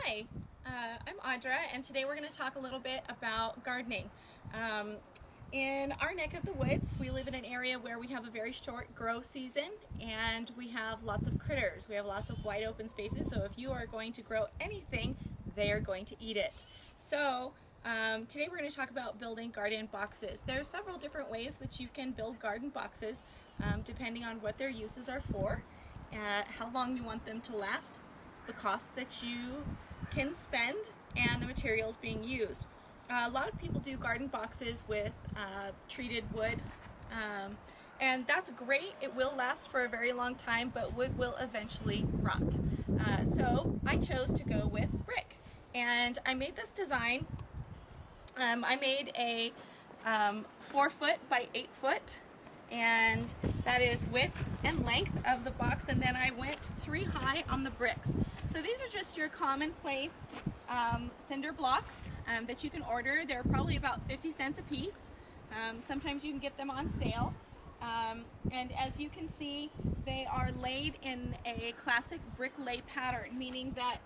Hi, I'm Audra, and today we're going to talk a little bit about gardening. In our neck of the woods, we live in an area where we have a very short grow season, and we have lots of critters. We have lots of wide open spaces, so if you are going to grow anything, they are going to eat it. So today we're going to talk about building garden boxes. There are several different ways that you can build garden boxes, depending on what their uses are for, how long you want them to last, the cost that you can spend, and the materials being used. A lot of people do garden boxes with treated wood, and that's great. It will last for a very long time, but wood will eventually rot. So I chose to go with brick, and I made this design. I made a 4 foot by 8 foot, and that is width and length of the box, and then I went 3 high on the bricks. So these are just your commonplace cinder blocks that you can order. They're probably about 50 cents a piece. Sometimes you can get them on sale. And as you can see, they are laid in a classic brick lay pattern, meaning that,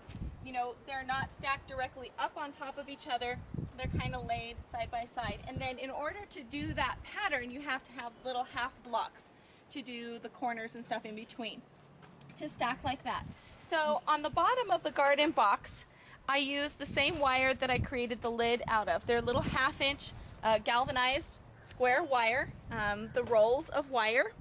you know, they're not stacked directly up on top of each other. They're kind of laid side by side. And then in order to do that pattern, you have to have little half blocks to do the corners and stuff in between, to stack like that. So on the bottom of the garden box, I used the same wire that I created the lid out of. They're little 1/2-inch galvanized square wire, the rolls of wire,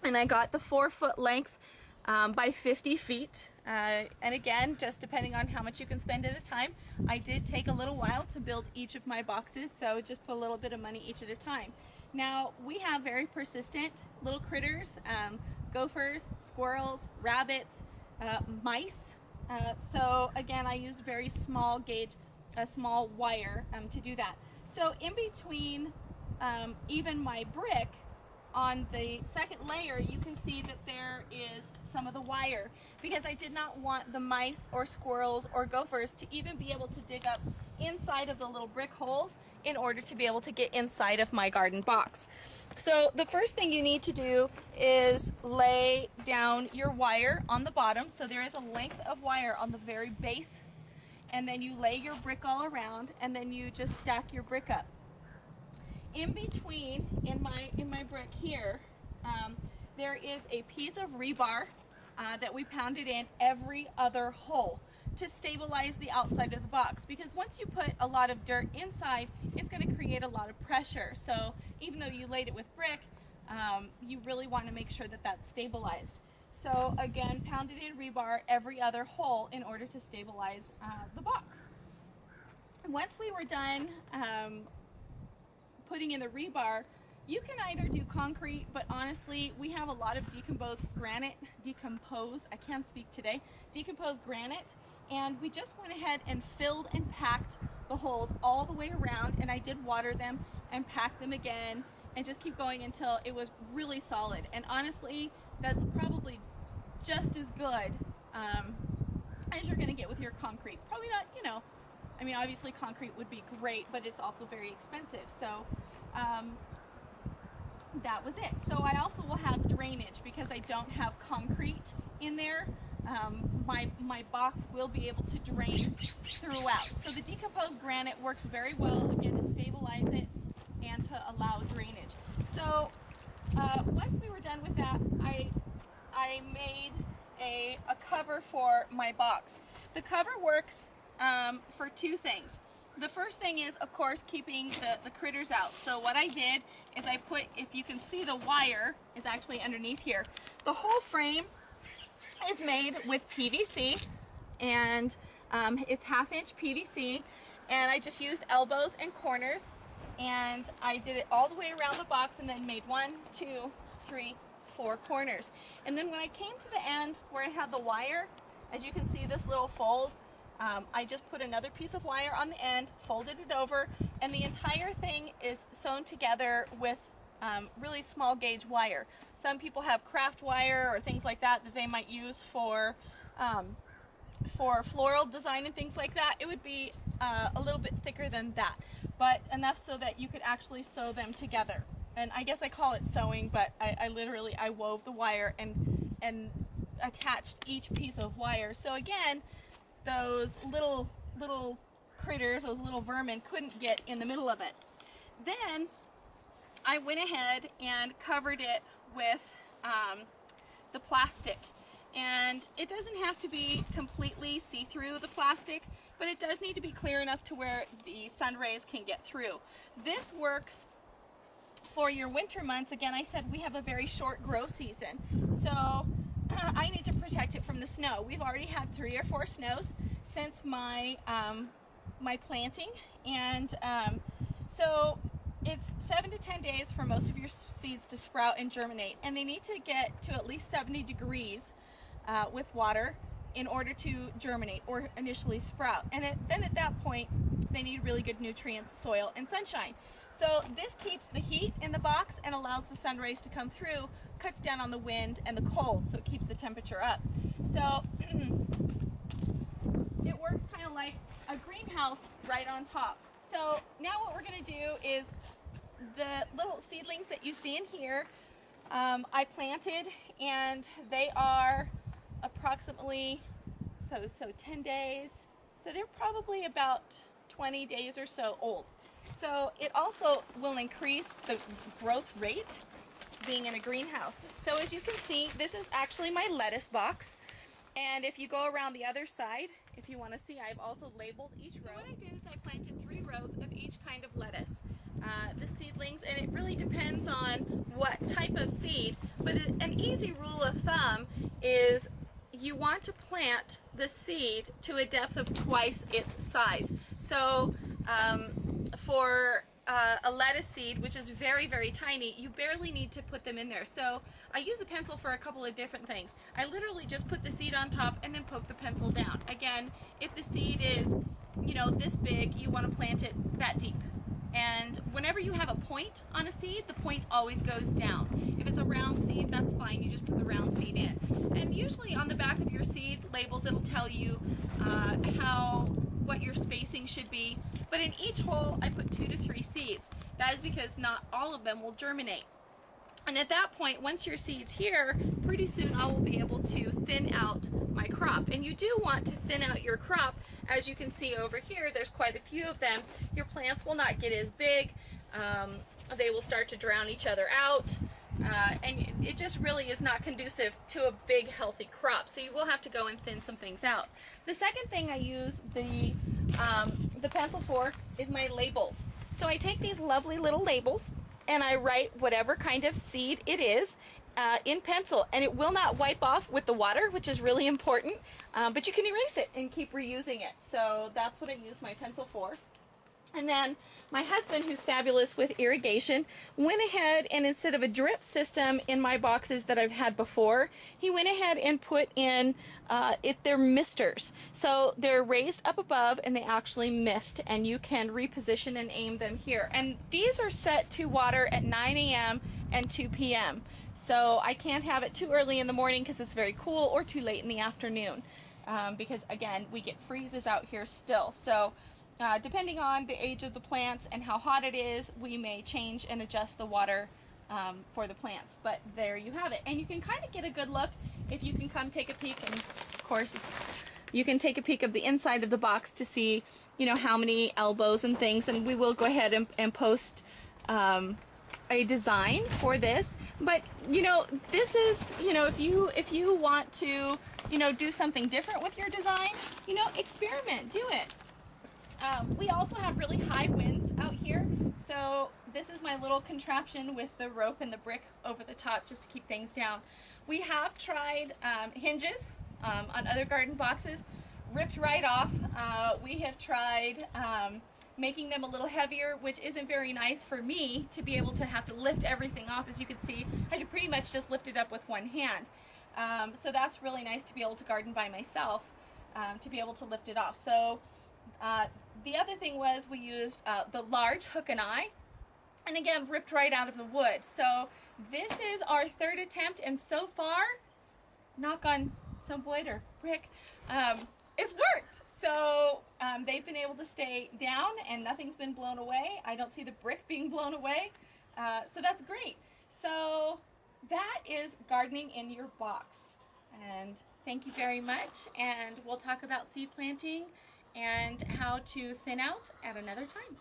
and I got the 4 foot length by 50 feet. And again, just depending on how much you can spend at a time. I did take a little while to build each of my boxes, so just put a little bit of money each at a time. Now, we have very persistent little critters, gophers, squirrels, rabbits, mice. So again, I used very small gauge, a small wire to do that. So in between even my brick, on the second layer, you can see that there is some of the wire, because I did not want the mice or squirrels or gophers to even be able to dig up inside of the little brick holes in order to be able to get inside of my garden box. So the first thing you need to do is lay down your wire on the bottom. So there is a length of wire on the very base, and then you lay your brick all around, and then you just stack your brick up. In between, in my brick here, there is a piece of rebar that we pounded in every other hole to stabilize the outside of the box, because once you put a lot of dirt inside, it's going to create a lot of pressure. So even though you laid it with brick, you really want to make sure that that's stabilized. So again, pounded in rebar every other hole in order to stabilize the box. Once we were done putting in the rebar, you can either do concrete, but honestly, we have a lot of decomposed granite, decomposed granite, and we just went ahead and filled and packed the holes all the way around, and I did water them and pack them again and just keep going until it was really solid. And honestly, that's probably just as good as you're gonna get with your concrete. Probably not, you know, I mean, obviously concrete would be great, but it's also very expensive. So that was it. So I also will have drainage, because I don't have concrete in there. My box will be able to drain throughout. So the decomposed granite works very well, again, to stabilize it and to allow drainage. So once we were done with that, I made a cover for my box. The cover works for 2 things. The first thing is, of course, keeping the critters out. So what I did is I put, if you can see, the wire is actually underneath here. The whole frame is made with PVC, and it's 1/2-inch PVC, and I just used elbows and corners, and I did it all the way around the box, and then made 1, 2, 3, 4 corners. And then when I came to the end where I had the wire, as you can see, this little fold, I just put another piece of wire on the end, folded it over, and the entire thing is sewn together with really small gauge wire. Some people have craft wire or things like that that they might use for floral design and things like that. It would be a little bit thicker than that, but enough so that you could actually sew them together. And I guess I call it sewing, but I literally wove the wire and attached each piece of wire. So again, those little critters, those little vermin, couldn't get in the middle of it. Then I went ahead and covered it with the plastic. And it doesn't have to be completely see-through, the plastic, but it does need to be clear enough to where the sun rays can get through. This works for your winter months. Again, I said we have a very short grow season, so I need to protect it from the snow. We've already had 3 or 4 snows since my my planting, and so it's 7 to 10 days for most of your seeds to sprout and germinate, and they need to get to at least 70 degrees with water in order to germinate or initially sprout. And then at that point, they need really good nutrients, soil, and sunshine. So this keeps the heat in the box and allows the sun rays to come through, cuts down on the wind and the cold, so it keeps the temperature up. So it works kind of like a greenhouse right on top. So now what we're going to do is the little seedlings that you see in here, I planted, and they are approximately, so 10 days, so they're probably about 20 days or so old. So it also will increase the growth rate being in a greenhouse. So as you can see, this is actually my lettuce box, and if you go around the other side, if you want to see, I've also labeled each row. So what I did is I planted 3 rows of each kind of lettuce, the seedlings, and it really depends on what type of seed, but an easy rule of thumb is you want to plant the seed to a depth of twice its size. So for a lettuce seed, which is very, very tiny, you barely need to put them in there. So I use a pencil for a couple of different things. I literally just put the seed on top and then poke the pencil down. Again, if the seed is, you know, this big, you want to plant it that deep. And whenever you have a point on a seed, the point always goes down. If it's a round seed, that's fine. You just put the round seed in. And usually on the back of your seed labels, it'll tell you what your spacing should be. But in each hole, I put 2 to 3 seeds. That is because not all of them will germinate. And at that point, once your seed's here, pretty soon I will be able to thin out my crop. And you do want to thin out your crop. As you can see over here, there's quite a few of them. Your plants will not get as big. They will start to drown each other out. And it just really is not conducive to a big, healthy crop. So you will have to go and thin some things out. The second thing I use the pencil for is my labels. So I take these lovely little labels and I write whatever kind of seed it is in pencil, and it will not wipe off with the water, which is really important, but you can erase it and keep reusing it. So that's what I use my pencil for. And then my husband, who's fabulous with irrigation, went ahead and instead of a drip system in my boxes that I've had before, he went ahead and put in, they're misters. So they're raised up above and they actually mist, and you can reposition and aim them here. And these are set to water at 9 a.m. and 2 p.m. So I can't have it too early in the morning because it's very cool, or too late in the afternoon because, again, we get freezes out here still. So depending on the age of the plants and how hot it is, we may change and adjust the water for the plants. But there you have it. And you can kind of get a good look if you can come take a peek. And of course, you can take a peek of the inside of the box to see, you know, how many elbows and things. And we will go ahead and post a design for this. But, you know, this is, you know, if you want to, you know, do something different with your design, you know, experiment, do it. We also have really high winds out here, so this is my little contraption with the rope and the brick over the top just to keep things down. We have tried hinges on other garden boxes, ripped right off. We have tried making them a little heavier, which isn't very nice for me to be able to have to lift everything off. As you can see, I can pretty much just lift it up with one hand. So that's really nice to be able to garden by myself, to be able to lift it off. So the other thing was we used the large hook and eye, and again, ripped right out of the wood. So this is our 3rd attempt, and so far, knock on some wood or brick, it's worked. So they've been able to stay down and nothing's been blown away. I don't see the brick being blown away, so that's great. So that is gardening in your box, and Thank you very much, and we'll talk about seed planting and how to thin out at another time.